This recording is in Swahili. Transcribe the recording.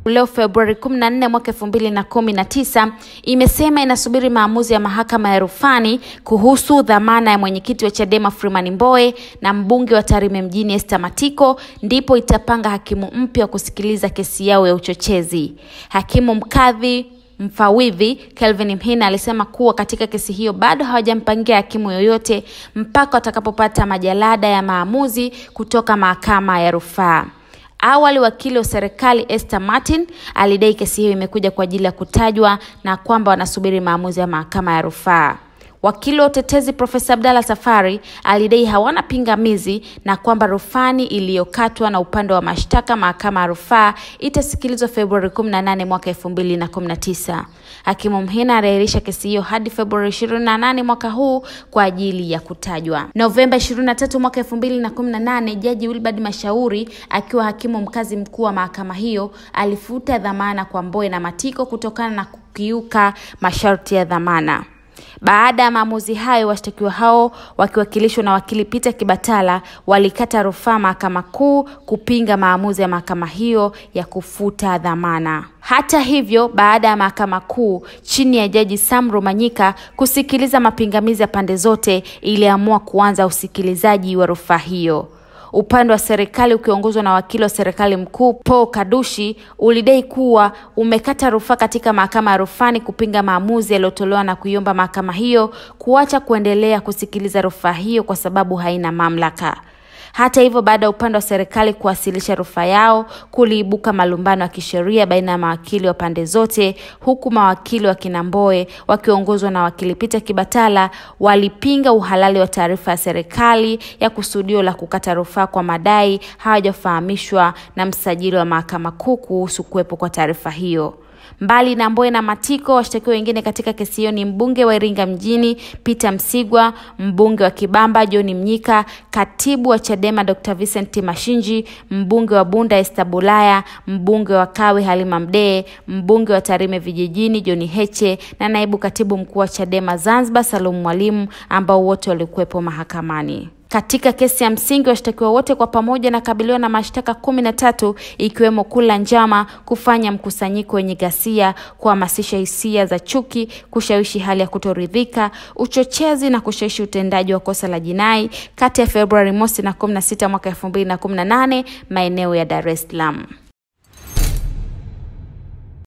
leo Februari 14 mwaka 2019 imesema inasubiri maamuzi ya mahakama ya rufani kuhusu dhamana ya mwenyekiti wa Chadema Freeman Mbowe na mbunge wa Tarime mjini Esther Matiko, ndipo itapanga hakimu mpya kusikiliza kesi yao ya uchochezi. Hakimu mkadhi mfawidhi Kelvin Mhina alisema kuwa katika kesi hiyo bado hawajampangia hakimu yoyote mpaka watakapopata majalada ya maamuzi kutoka mahakama ya rufaa. Awali wakili wa serikali Esther Martin alidai kesi hiyo imekuja kwa ajili ya kutajwa na kwamba wanasubiri maamuzi ya mahakama ya rufaa. Wakili wa utetezi Profesa Abdalla Safari alidai hawana pingamizi na kwamba rufani iliyokatwa na upande wa mashtaka mahakama ya rufaa itasikilizwa Februari 18 mwaka 2019. Hakimu Mhina aliahirisha kesi hiyo hadi Februari 28 mwaka huu kwa ajili ya kutajwa. Novemba 23 mwaka 2018, Jaji Wilbard Mashauri akiwa hakimu mkazi mkuu wa mahakama hiyo alifuta dhamana kwa Mbowe na Matiko kutokana na kukiuka masharti ya dhamana. Baada ya maamuzi hayo, washtakiwa hao wakiwakilishwa na wakili Peter Kibatala walikata rufaa mahakama kuu kupinga maamuzi ya mahakama hiyo ya kufuta dhamana. Hata hivyo, baada ya mahakama kuu chini ya Jaji Sam Rumanyika kusikiliza mapingamizi ya pande zote, iliamua kuanza usikilizaji wa rufaa hiyo. Upande wa serikali ukiongozwa na wakili wa serikali mkuu Paul Kadushi ulidai kuwa umekata rufaa katika mahakama ya rufani kupinga maamuzi yaliyotolewa na kuiomba mahakama hiyo kuacha kuendelea kusikiliza rufaa hiyo kwa sababu haina mamlaka. Hata hivyo, baada ya upande wa serikali kuwasilisha rufaa yao, kuliibuka malumbano ya kisheria baina ya mawakili wa pande zote, huku mawakili wa kina Mbowe wakiongozwa na wakili Peter Kibatala walipinga uhalali wa taarifa ya serikali ya kusudio la kukata rufaa kwa madai hawajafahamishwa na msajili wa mahakama kuu kuhusu kuwepo kwa taarifa hiyo. Mbali na Mbowe na Matiko, washtakiwa wengine katika kesi hiyo ni mbunge wa Iringa mjini Peter Msigwa, mbunge wa Kibamba John Mnyika, katibu wa Chadema Dr. Vincent Mashinji, mbunge wa Bunda Esther Bulaya, mbunge wa Kawe Halima Mdee, mbunge wa Tarime vijijini John Heche na naibu katibu mkuu wa Chadema Zanzibar Salum Mwalimu, ambao wote walikuwepo mahakamani. Katika kesi ya msingi, washtakiwa wote kwa pamoja nakabiliwa na mashtaka 13 ikiwemo kula njama, kufanya mkusanyiko wenye ghasia, kuhamasisha hisia za chuki, kushawishi hali ya kutoridhika, uchochezi na kushawishi utendaji wa kosa la jinai kati ya Februari 1 na 16 mwaka 2018 maeneo ya Dar es Salaam.